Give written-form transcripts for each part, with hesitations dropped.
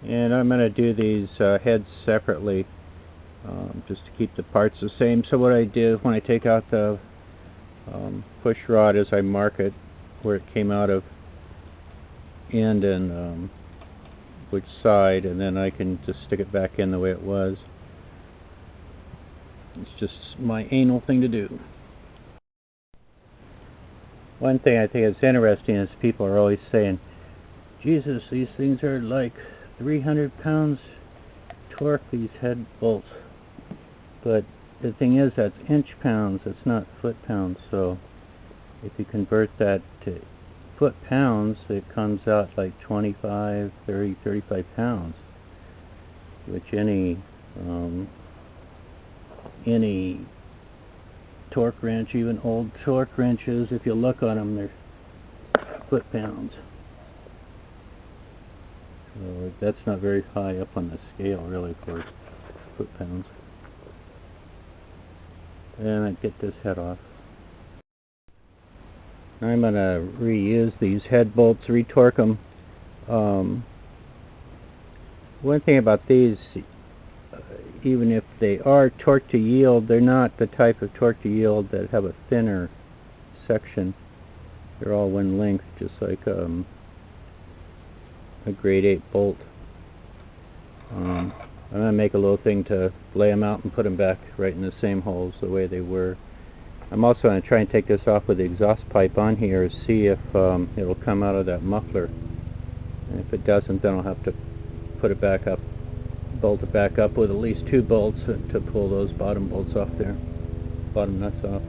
And I'm going to do these heads separately, just to keep the parts the same. So what I do when I take out the push rod is I mark it where it came out of end and which side, and then I can just stick it back in the way it was. It's just my anal thing to do. One thing I think is interesting is people are always saying, Jesus, these things are like 300 pounds torque, these head bolts. But the thing is, that's inch pounds, it's not foot pounds. So if you convert that to foot pounds, it comes out like 25, 30, 35 pounds, which any torque wrench, even old torque wrenches, if you look on them, they're foot pounds. So that's not very high up on the scale, really, for foot pounds. And I get this head off. I'm going to reuse these head bolts, retorque them. One thing about these, even if they are torque to yield, they're not the type of torque to yield that have a thinner section. They're all one length, just like a grade 8 bolt. I'm going to make a little thing to lay them out and put them back right in the same holes the way they were. I'm also going to try and take this off with the exhaust pipe on here, see if it'll come out of that muffler. And if it doesn't, then I'll have to put it back up, bolt it back up with at least 2 bolts to pull those bottom bolts off there, bottom nuts off.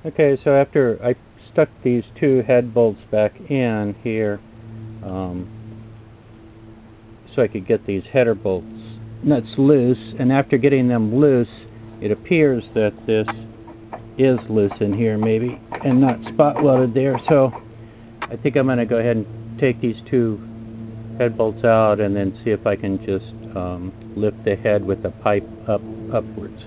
Okay, so after I stuck these 2 head bolts back in here, so I could get these header bolts nuts loose, and after getting them loose, it appears that this is loose in here maybe and not spot welded there, so I think I'm going to go ahead and take these 2 head bolts out and then see if I can just lift the head with the pipe upwards.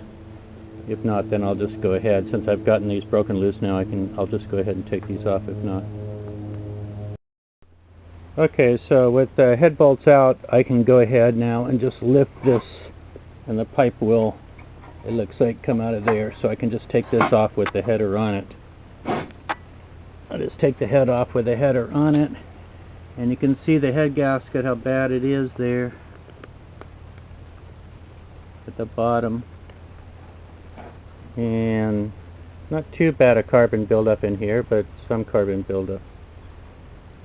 If not, then I'll just go ahead. Since I've gotten these broken loose now, I'll just go ahead and take these off if not. Okay, so with the head bolts out, I can go ahead now and just lift this, and the pipe will, it looks like, come out of there. So I can just take this off with the header on it. I'll just take the head off with the header on it, and you can see the head gasket, how bad it is there at the bottom. And not too bad a carbon buildup in here, but some carbon buildup,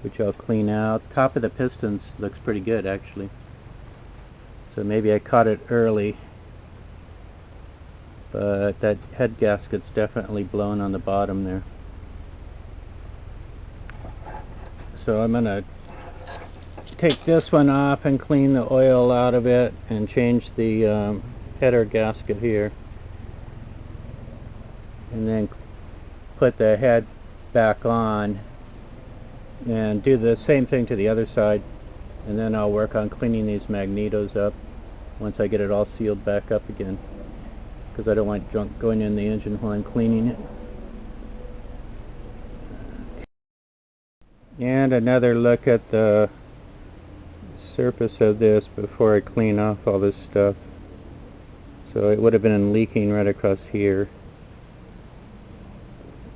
which I'll clean out. Top of the pistons looks pretty good, actually. So maybe I caught it early, but that head gasket's definitely blown on the bottom there. So I'm going to take this one off and clean the oil out of it and change the header gasket here, and then put the head back on and do the same thing to the other side, and then I'll work on cleaning these magnetos up once I get it all sealed back up again, because I don't want junk going in the engine while I'm cleaning it. And another look at the surface of this before I clean off all this stuff. So it would have been leaking right across here.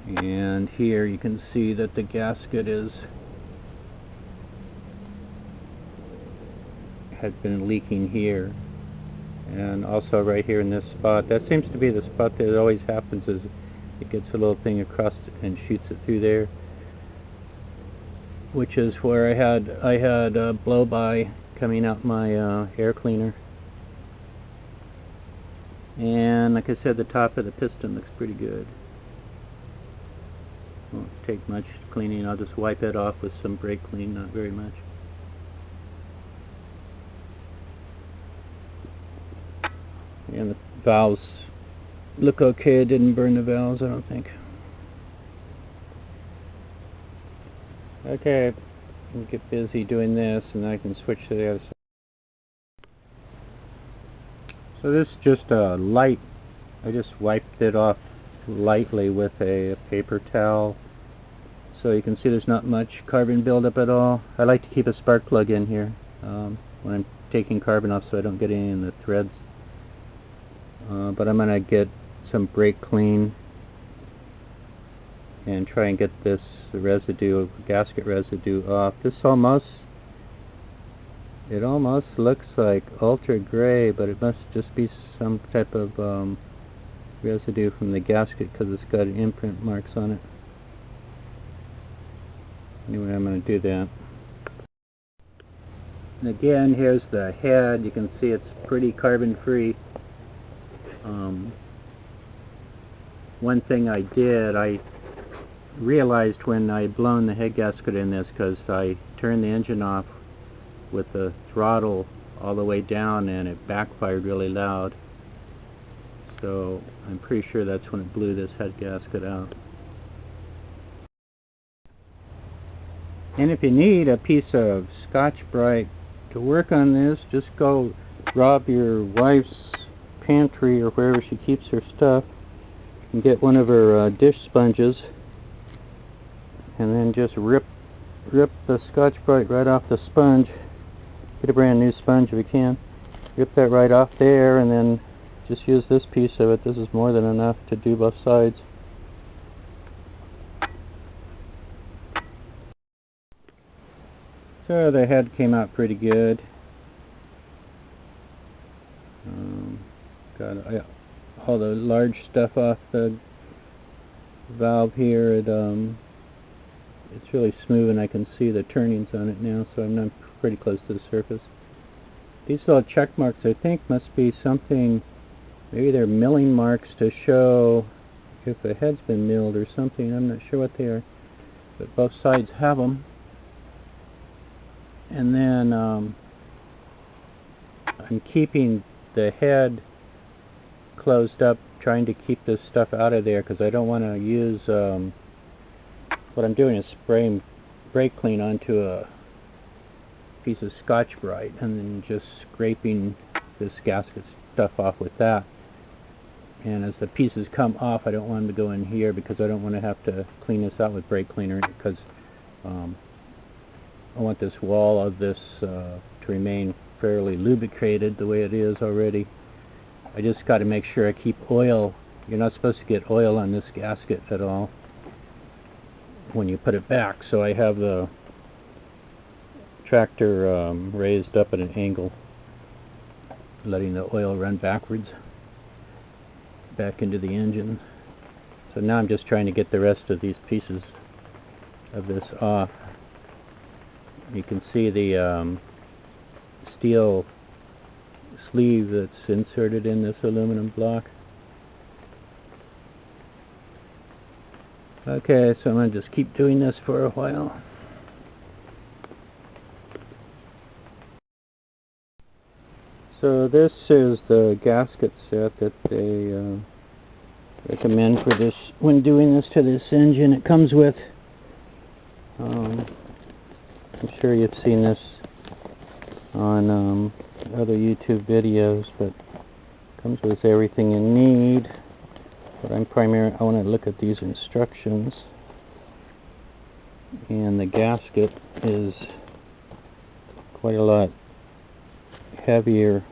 And here you can see that the gasket had been leaking here, and also right here in this spot. That seems to be the spot that always happens, is it gets a little thing across and shoots it through there, which is where I had a blow-by coming out my air cleaner. And like I said, the top of the piston looks pretty good. Won't take much cleaning. I'll just wipe it off with some brake clean, not very much. And the valves look okay. It didn't burn the valves, I don't think. Okay, I'll get busy doing this, and then I can switch to the other side. So this is just a light. I just wiped it off lightly with a paper towel, So you can see there's not much carbon buildup at all. I like to keep a spark plug in here when I'm taking carbon off so I don't get any in the threads. But I'm going to get some brake clean and try and get this residue, gasket residue off. This almost looks like ultra gray, but it must just be some type of residue from the gasket because it's got imprint marks on it. Anyway, I'm going to do that. And again, here's the head. You can see it's pretty carbon free. One thing I did, I realized when I had blown the head gasket in this, because I turned the engine off with the throttle all the way down and it backfired really loud. So I'm pretty sure that's when it blew this head gasket out. And if you need a piece of Scotch-Brite to work on this, just go rob your wife's pantry or wherever she keeps her stuff and get one of her dish sponges, and then just rip the Scotch-Brite right off the sponge. Get a brand new sponge if you can. Rip that right off there, and then just use this piece of it. This is more than enough to do both sides. So the head came out pretty good. Got all the large stuff off the valve here. It's really smooth and I can see the turnings on it now, so I'm not pretty close to the surface. These little check marks I think must be something, maybe they're milling marks to show if the head's been milled or something. I'm not sure what they are, but both sides have them. And then I'm keeping the head closed up, trying to keep this stuff out of there because I don't want to use, what I'm doing is spraying brake clean onto a piece of Scotch-Brite and then just scraping this gasket stuff off with that. And as the pieces come off, I don't want them to go in here because I don't want to have to clean this out with brake cleaner, because I want this wall of this to remain fairly lubricated the way it is already. I just got to make sure I keep oil. You're not supposed to get oil on this gasket at all when you put it back. So I have the tractor raised up at an angle, letting the oil run backwards back into the engine. So now I'm just trying to get the rest of these pieces of this off. You can see the steel sleeve that's inserted in this aluminum block. Okay, so I'm going to just keep doing this for a while. So this is the gasket set that they recommend for this when doing this to this engine. It comes with, I'm sure you've seen this on other YouTube videos, but it comes with everything you need. But I want to look at these instructions, and the gasket is quite a lot heavier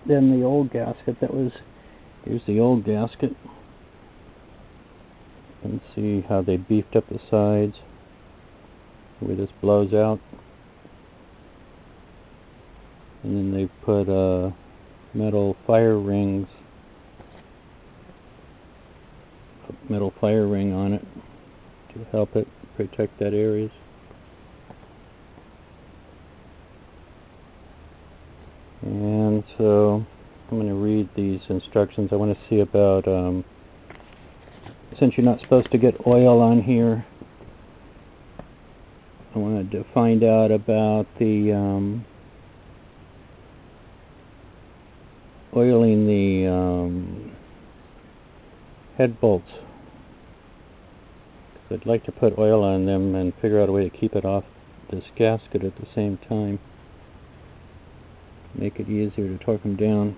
than the old gasket. Here's the old gasket. You can see how they beefed up the sides where this blows out, and then they put metal fire ring on it to help it protect that areas. And so I'm going to read these instructions. I want to see about, since you're not supposed to get oil on here, I wanted to find out about the oiling the head bolts. I'd like to put oil on them and figure out a way to keep it off this gasket at the same time. Make it easier to torque them down.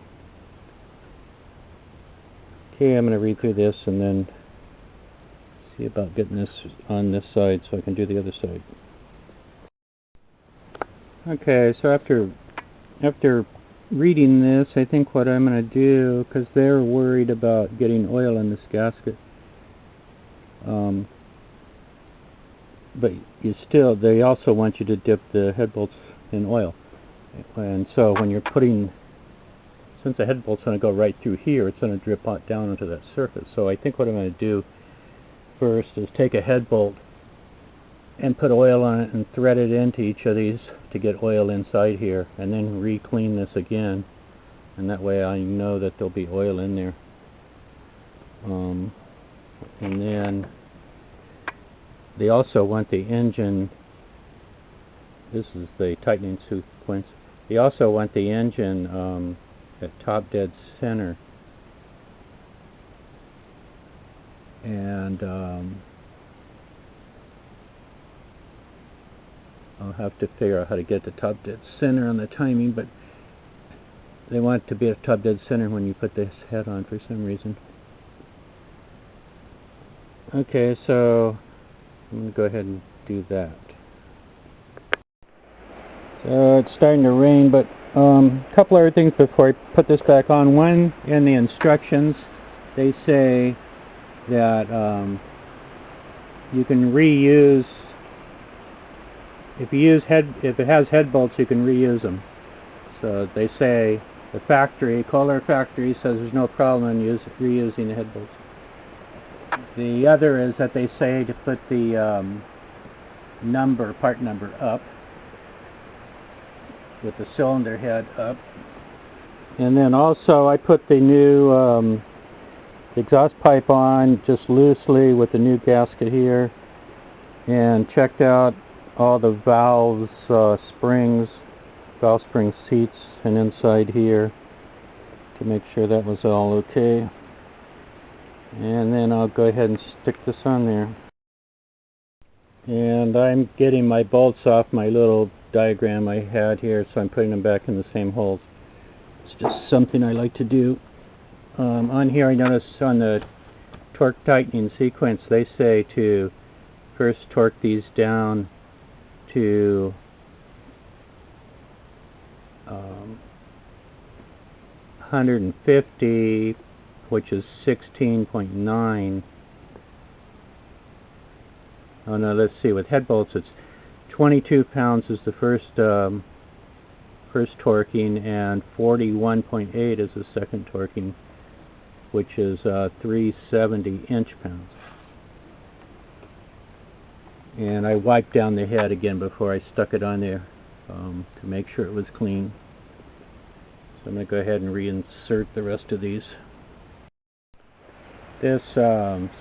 Okay, I'm going to read through this and then See about getting this on this side so I can do the other side. Okay, so after reading this, I think what I'm going to do, because they're worried about getting oil in this gasket, but they also want you to dip the head bolts in oil. And so when you're since the head bolt's going to go right through here, it's going to drip down onto that surface. So I think what I'm going to do first is take a head bolt and put oil on it and thread it into each of these to get oil inside here, and then re-clean this again, and that way I know that there'll be oil in there. And then they also want the engine, this is the tightening sequence, they also want the engine at top dead center, and I'll have to figure out how to get the top dead center on the timing, but they want it to be at top dead center when you put this head on for some reason. Okay, so I'm going to go ahead and do that. So it's starting to rain, but a couple other things before I put this back on. One, in the instructions, they say that you can reuse. If it has head bolts, you can reuse them. So they say the Kohler factory says there's no problem in reusing the head bolts. The other is that they say to put the part number up, with the cylinder head up. And then also I put the new exhaust pipe on just loosely with the new gasket here, and checked out all the valves, valve spring seats and inside here to make sure that was all okay. And then I'll go ahead and stick this on there. And I'm getting my bolts off my little diagram I had here, so I'm putting them back in the same holes. It's just something I like to do. On here I notice on the torque tightening sequence they say to first torque these down to 150, which is 16.9. Oh no, let's see, with head bolts it's 22 pounds is the first torquing, and 41.8 is the second torquing, which is 370 inch-pounds. And I wiped down the head again before I stuck it on there to make sure it was clean. So I'm going to go ahead and reinsert the rest of these. This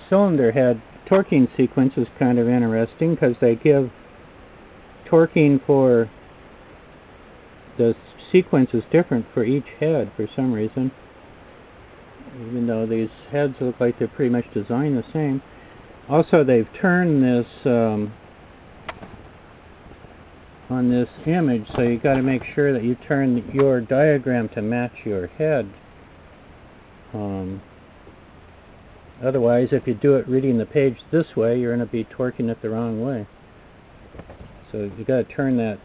cylinder head torquing sequence is kind of interesting because they give torquing for the sequence is different for each head for some reason, even though these heads look like they're pretty much designed the same. Also, they've turned this on this image, so you got to make sure that you turn your diagram to match your head. Otherwise, if you do it reading the page this way, you're going to be torquing it the wrong way. So you got to turn that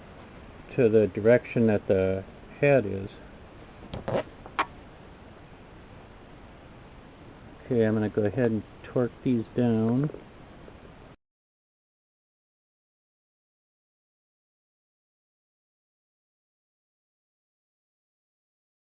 to the direction that the head is. Okay, I'm going to go ahead and torque these down.